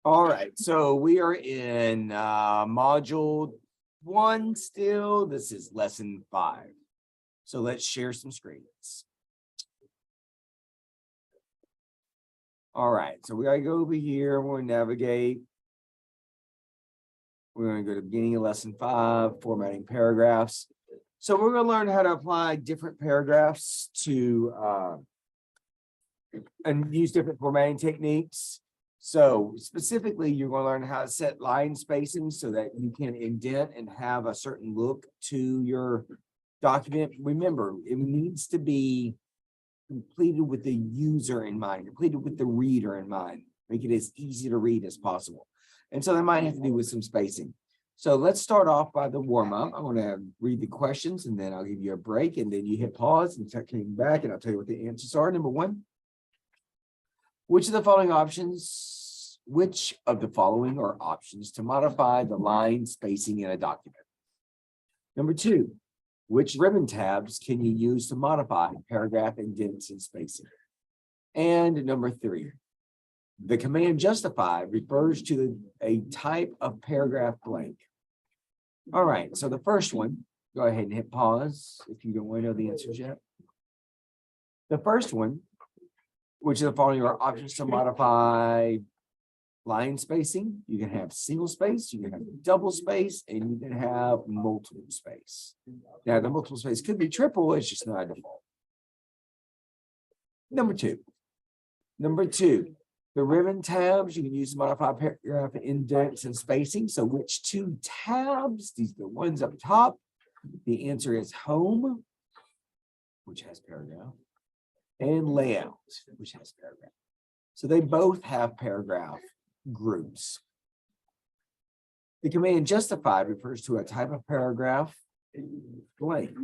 All right, so we are in module 1 still. This is lesson 5. So let's share some screens. All right, so we gotta go over here. We're gonna navigate. We're gonna go to the beginning of lesson 5, formatting paragraphs. So we're gonna learn how to apply different paragraphs to and use different formatting techniques. So specifically, you're going to learn how to set line spacing so that you can indent and have a certain look to your document. Remember, it needs to be completed with the user in mind, completed with the reader in mind. Make it as easy to read as possible. And so that might have to do with some spacing. So let's start off by the warm-up. I'm going to read the questions and then I'll give you a break and then you hit pause and start coming back and I'll tell you what the answers are. Number 1. Which of the following are options to modify the line spacing in a document? Number 2, which ribbon tabs can you use to modify paragraph indents and spacing? And number 3, the command justify refers to a type of paragraph blank. All right, so the first one, go ahead and hit pause if you don't want to know the answers yet. The first one, which of the following are options to modify line spacing? You can have single space, you can have double space, and you can have multiple space. Now, the multiple space could be triple, it's just not a default. Number 2, the ribbon tabs you can use to modify paragraph indents and spacing. So which 2 tabs? These are the ones up top. The answer is home, which has paragraph, and layout, which has paragraph. So they both have paragraph groups. The command justified refers to a type of paragraph blank.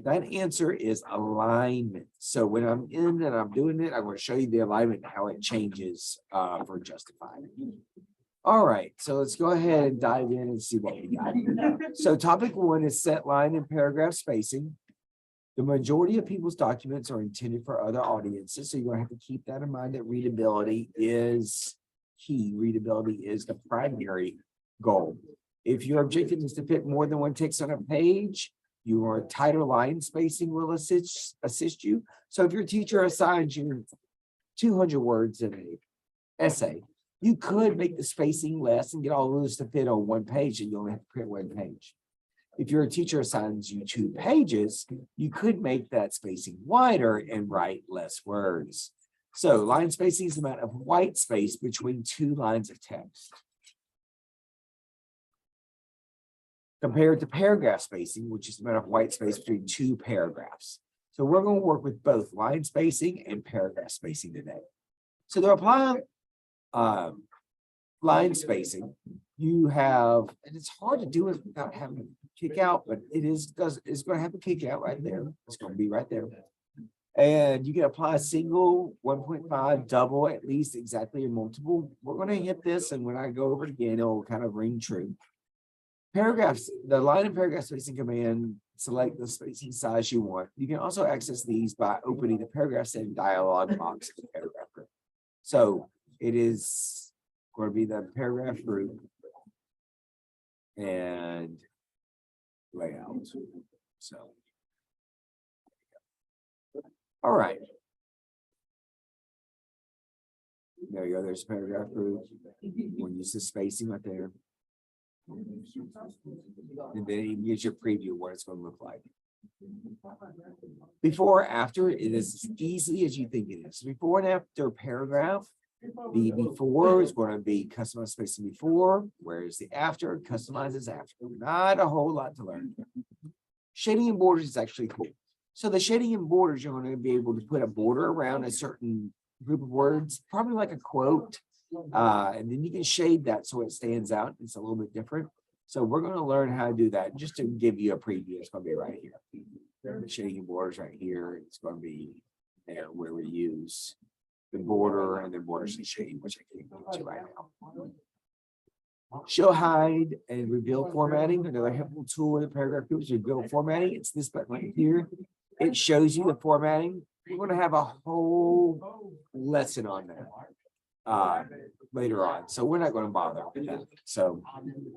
That answer is alignment. So when I'm in and I'm doing it, I'm going to show you the alignment, how it changes for justified. All right, so let's go ahead and dive in and see what we got. So topic 1 is set line and paragraph spacing. The majority of people's documents are intended for other audiences, so you're going to have to keep that in mind, that readability is key. Readability is the primary goal. If your objective is to fit more than one text on a page, your tighter line spacing will assist you. So if your teacher assigns you 200 words in an essay, you could make the spacing less and get all those to fit on one page, and you only have to print one page. If your teacher assigns you 2 pages, you could make that spacing wider and write less words. So line spacing is the amount of white space between 2 lines of text. Compared to paragraph spacing, which is the amount of white space between 2 paragraphs. So we're going to work with both line spacing and paragraph spacing today. So to apply line spacing, you have, and it's hard to do it without having to kick out, but it's going to have a kick out right there. It's going to be right there. And you can apply a single, 1.5, double, at least, exactly, or multiple. We're going to hit this, and when I go over it again, it'll kind of ring true. Paragraphs, the line and paragraph spacing command, select the spacing size you want. You can also access these by opening the paragraph setting dialog box of the paragraph group. So it is going to be the paragraph group and layout. So, all right. There you go. There's paragraph group. We'll use the spacing right there. And then it gives you a preview of what it's going to look like. Before, after, it is as easy as you think it is. Before and after paragraph, the before is going to be customized spacing before, whereas the after customizes after. Not a whole lot to learn. Shading and borders is actually cool. So the shading and borders, you're going to be able to put a border around a certain group of words, probably like a quote. And then you can shade that so it stands out. It's a little bit different. So we're going to learn how to do that. Just to give you a preview, it's going to be right here. The shading and borders right here. It's going to be there where we use the border and then borders and shading, which I can't get to right now. Show, hide, and reveal formatting. Another helpful tool in the paragraph group is reveal formatting. It's this button right here. It shows you the formatting. We're going to have a whole lesson on that. later on. So we're not going to bother with that. So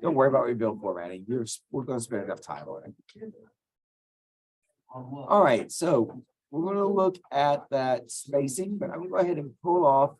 don't worry about rebuild formatting. We're going to spend enough time on it. All right, so we're going to look at that spacing, but I'm going to go ahead and pull off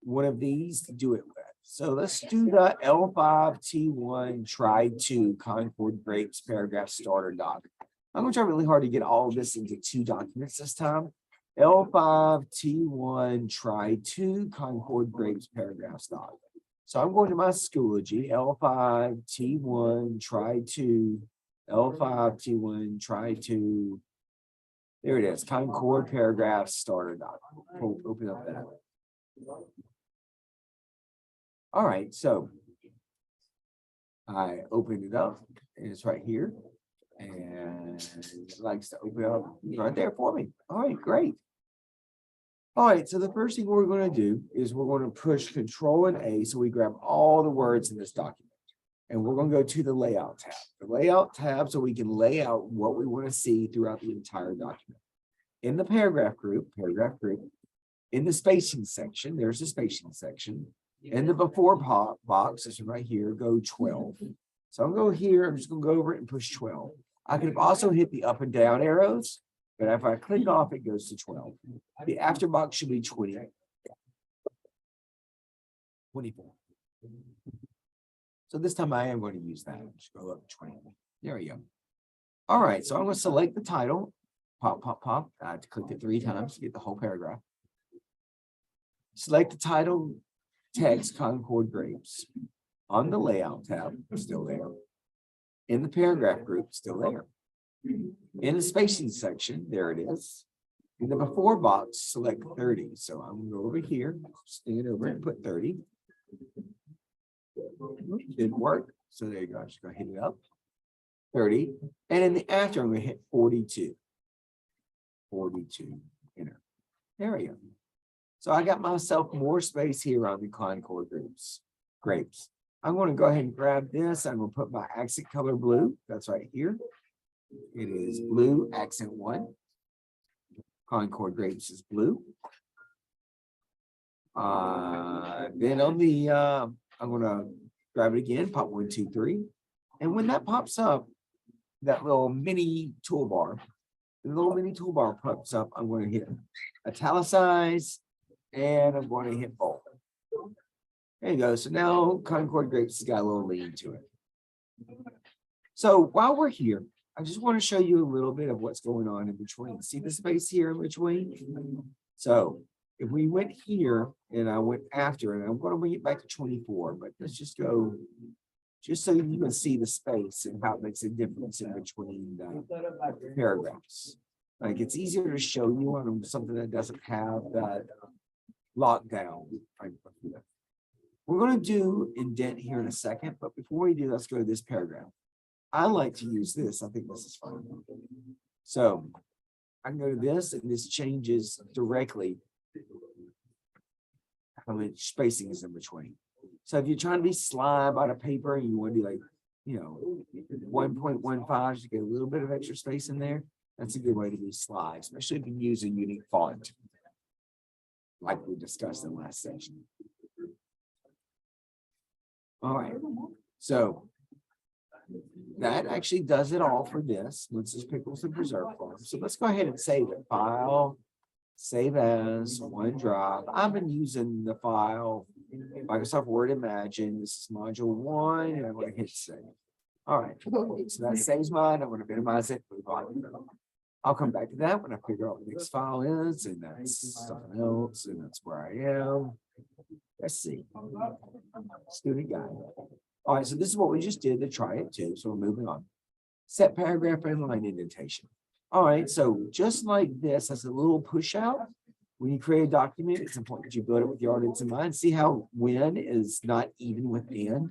one of these to do it with. So let's do the L5T1 try to Concord Grapes paragraph starter doc. I'm going to try really hard to get all of this into 2 documents this time. L5T1 try to Concord Grapes paragraph doc. So I'm going to my Schoology, L5T1 try to, L5T1 try to, there it is, Concord paragraph starter doc. Open up that. All right, so I opened it up and it's right here. And it likes to open up right there for me. All right, great. All right, so the first thing we're going to do is we're going to push Control and A so we grab all the words in this document. And we're going to go to the Layout tab. The Layout tab so we can lay out what we want to see throughout the entire document. In the paragraph group, in the spacing section, there's the spacing section. In the before box, this one right here, go 12. So I'm going to go here, I'm just going to go over it and push 12. I could have also hit the up and down arrows, but if I click off, it goes to 12. The after box should be 20. 24. So this time I am going to use that. Just go up 20. There we go. All right, so I'm going to select the title. Pop, pop, pop. I have to click it 3 times to get the whole paragraph. Select the title, text, Concord Grapes. On the Layout tab, still there. In the paragraph group, still there. In the spacing section, there it is. In the before box, select 30. So I'm going to go over here, stand over and put 30. Didn't work. So there you go. I'm just going to hit it up. 30. And in the after, I'm going to hit 42. 42. Enter. There we go. So I got myself more space here on the Concord grapes. I'm going to go ahead and grab this. I'm going to put my accent color blue. That's right here. It is blue accent 1. Concord Grapes is blue. Then on the, I'm going to grab it again, pop 1, 2, 3. And when that pops up, that little mini toolbar, the little mini toolbar pops up, I'm going to hit italicize and I'm going to hit bold. There you go. So now Concord Grapes has got a little lean to it. So while we're here, I just want to show you a little bit of what's going on in between. See the space here in between? So if we went here and I went after, and I'm going to bring it back to 24, but let's just go, just so you can see the space and how it makes a difference in between the paragraphs. Like it's easier to show you on something that doesn't have that lockdown. We're going to do indent here in a second, but before we do, let's go to this paragraph. I like to use this. I think this is fun. So I can go to this, and this changes directly how much spacing is in between. So if you're trying to be sly about a paper and you want to be like, 1.15 to get a little bit of extra space in there, that's a good way to be sly, especially if you use a unique font, like we discussed in the last section. All right, so that actually does it all for this. Let's just pickles and preserve form. So let's go ahead and save it. File, save as, OneDrive. I've been using the file Microsoft Word Imagine. This is module 1, and I'm going to hit save. All right, so that saves mine. I'm going to minimize it. I'll come back to that when I figure out what the next file is, and that's something else, and that's where I am. Let's see. Student guide. All right, so this is what we just did to try it too. So we're moving on. Set paragraph and line indentation. All right, so just like this, as a little push out, when you create a document, it's important that you build it with your audience in mind. See how when is not even with and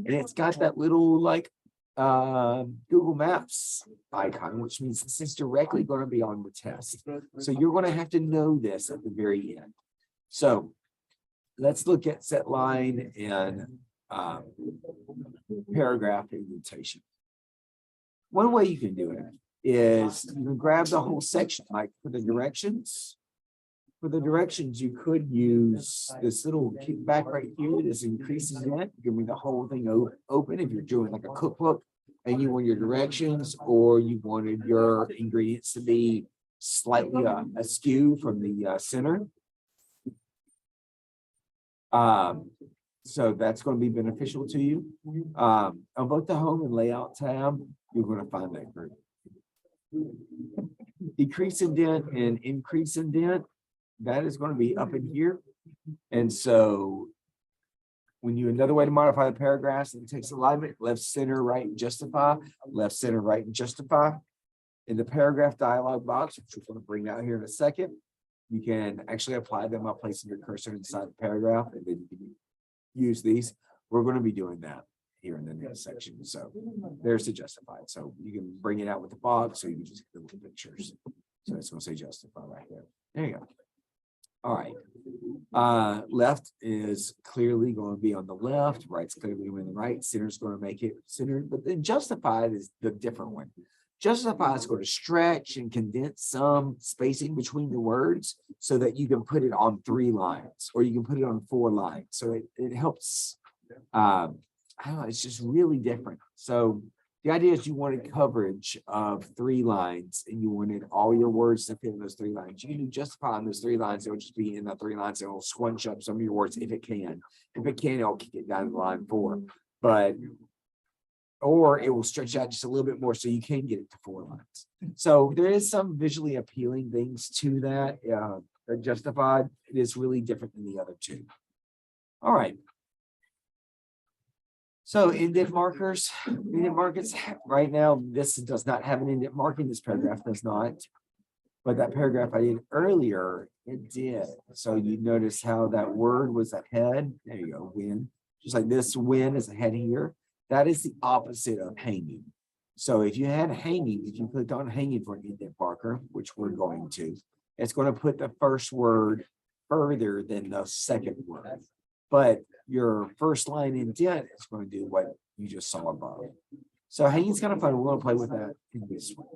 it's got that little like Google Maps icon, which means this is directly going to be on the test. So you're going to have to know this at the very end. So let's look at set line and paragraph indentation. One way you can do it is you can grab the whole section, like for the directions, For the directions, you could use this little kickback right here, this increases it, give me the whole thing open if you're doing like a cookbook. And you want your directions, or you wanted your ingredients to be slightly askew from the center. So that's going to be beneficial to you. On both the home and layout tab, you're going to find that group. Decrease indent and increase indent, that is going to be up in here. And so when you, another way to modify the paragraphs, it takes alignment, left, center, right, and justify, left, center, right, and justify. In the paragraph dialog box, which we're going to bring out here in a second, you can actually apply them by placing your cursor inside the paragraph, and then you can use these. We're going to be doing that here in the next section. So there's the justified. So you can bring it out with the box, so you can just get the little pictures. So it's going to say justify right there. There you go. All right. Left is clearly going to be on the left, right's clearly going to be on the right, center's going to make it centered, but then justified is the different one. Justify is going to stretch and condense some spacing between the words so that you can put it on 3 lines, or you can put it on 4 lines. So it helps. I don't know, it's just really different. So the idea is you wanted coverage of 3 lines, and you wanted all your words to fit in those 3 lines. You can do justify on those 3 lines. It'll just be in the 3 lines. It'll squunch up some of your words if it can. If it can, it'll kick it down to line 4. But or it will stretch out just a little bit more so you can get it to 4 lines. So there is some visually appealing things to that. Justified, it is really different than the other 2. All right. So indent markers, indent markers right now, this does not have an indent marking. This paragraph does not. But that paragraph I did earlier, it did. So you notice how that word was a head. There you go, when. Just like this, when is a head here. That is the opposite of hanging. So if you had hanging, if you clicked on hanging for an indent marker, which we're going to, it's going to put the first word further than the second word. But your first line indent is going to do what you just saw above. So hanging is kind of fun. We're going to play with that in this one.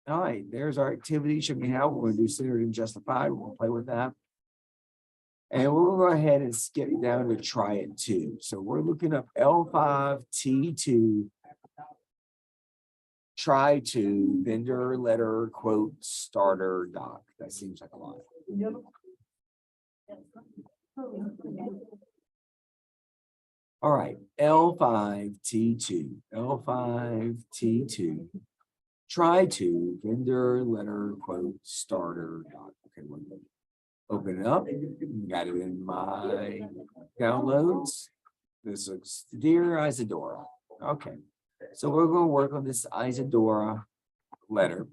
All right, there's our activity. Show me how. We're going to do centered and justified. We're going to play with that. And we'll go ahead and skip down to try it too. So we're looking up L5T2, try to, vendor, letter, quote, starter, doc. That seems like a lot. All right, L5T2, L5T2, try to, vendor, letter, quote, starter, doc. Okay, one minute. Open it up, got it in my downloads. This looks Dear Isadora. Okay, so we're going to work on this Isadora letter.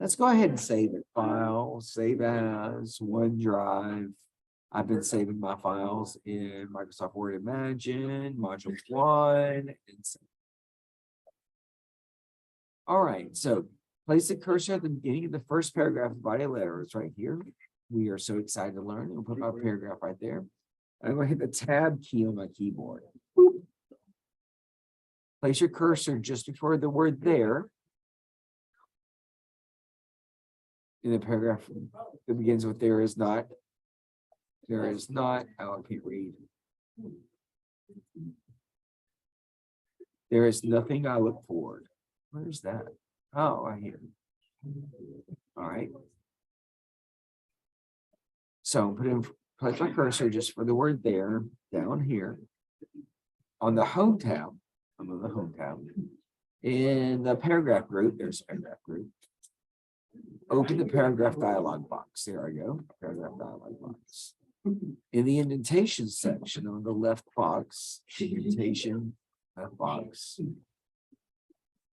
Let's go ahead and save it. File, save as, OneDrive. I've been saving my files in Microsoft Word Imagine, Module 1. And all right, so place the cursor at the beginning of the first paragraph of the body letter. It's right here. We are so excited to learn. We'll put our paragraph right there. I'm going to hit the tab key on my keyboard. Boop. Place your cursor just before the word there. In the paragraph that begins with there is not. There is not. Oh, I can't read. There is nothing I look forward. Where's that? Oh, right here. All right. So place my cursor just for the word there down here on the home tab. I'm on the home tab. In the paragraph group, there's a paragraph group. Open the paragraph dialog box. There I go. Paragraph dialog box. In the indentation section on the left box, indentation left box.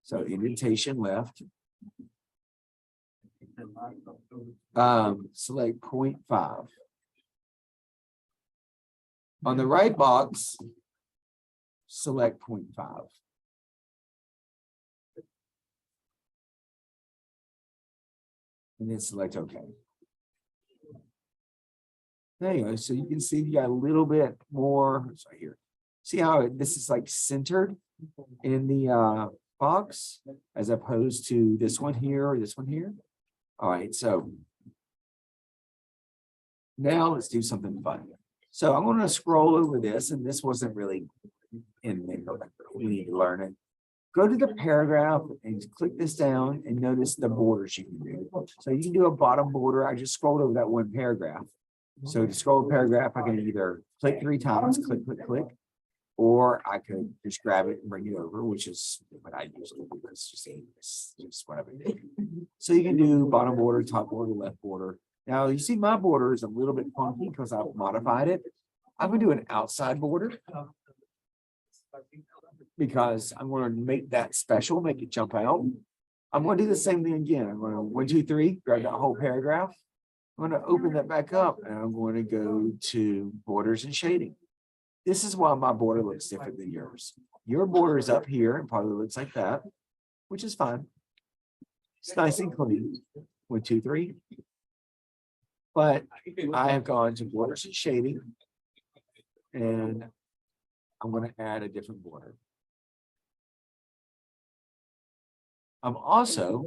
So indentation left. Select 0.5. On the right box, select 0.5. And then select OK. There you go. So you can see you got a little bit more. Sorry, here. See how this is like centered in the box as opposed to this one here or this one here. All right, so Now let's do something fun. So I'm gonna scroll over this, and this wasn't really in there. We need to learn it. Go to the paragraph and click this down and notice the borders you can do. So you can do a bottom border. I just scrolled over that one paragraph. So to scroll a paragraph, I can either click 3 times, click, click, click, or I could just grab it and bring it over, which is what I usually do. It's just what I would do. So you can do bottom border, top border, left border. Now you see my border is a little bit funky because I've modified it. I'm gonna do an outside border because I'm gonna make that special, make it jump out. I'm gonna do the same thing again. I'm gonna 1, 2, 3, grab that whole paragraph. I'm gonna open that back up and I'm going to go to borders and shading. This is why my border looks different than yours. Your border is up here and probably looks like that, which is fine. It's nice and clean. 1, 2, 3. But I have gone to borders and shading, and I'm going to add a different border. I'm also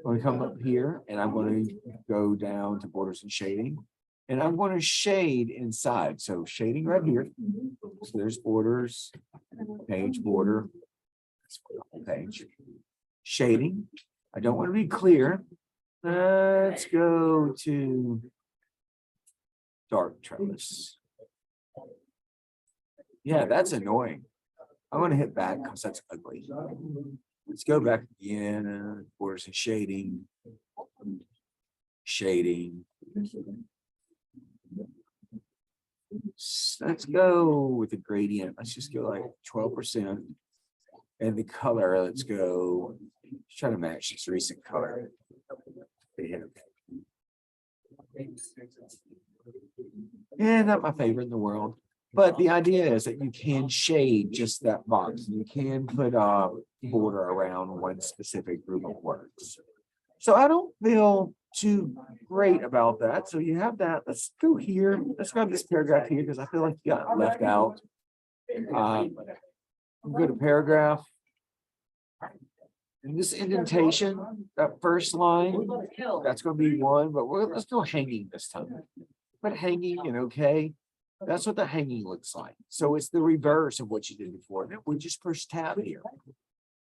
going to come up here and I'm going to go down to borders and shading, and I'm going to shade inside. So shading right here. So there's borders, page border, page, shading. I don't want to be clear. Let's go to dark trellis. Yeah, that's annoying. I'm going to hit back because that's ugly. Let's go back again. Borders and shading. Shading. Let's go with the gradient. Let's just go like 12%. And the color, let's go. Try to match this recent color. Yeah, not my favorite in the world. But the idea is that you can shade just that box. You can put a border around one specific group of words. So I don't feel too great about that. So you have that. Let's go here. Let's grab this paragraph here because I feel like you got left out. Go to paragraph. And this indentation, that first line, that's going to be 1, but let's go hanging this time. But hanging and okay, that's what the hanging looks like. So it's the reverse of what you did before. Then we just push tab here.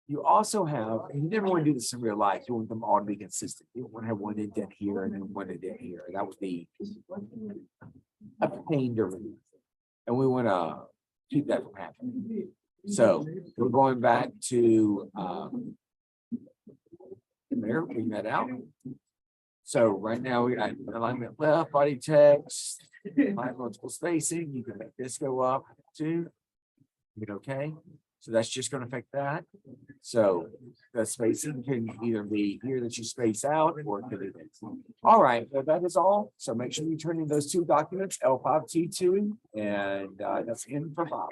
You also have, and you never want to do this in real life. You want them all to be consistent. You don't want to have one indent here and then one indent here. That would be a pain to read. And we want to keep that from happening. So we're going back to there, bring that out. So right now we got alignment left, body text, multiple spacing. You can make this go up too. Hit okay. So that's just going to affect that. So the spacing can either be here that you space out or it could be this. All right, well, that is all. So make sure you turn in those 2 documents, L5T2, and that's in for Bob.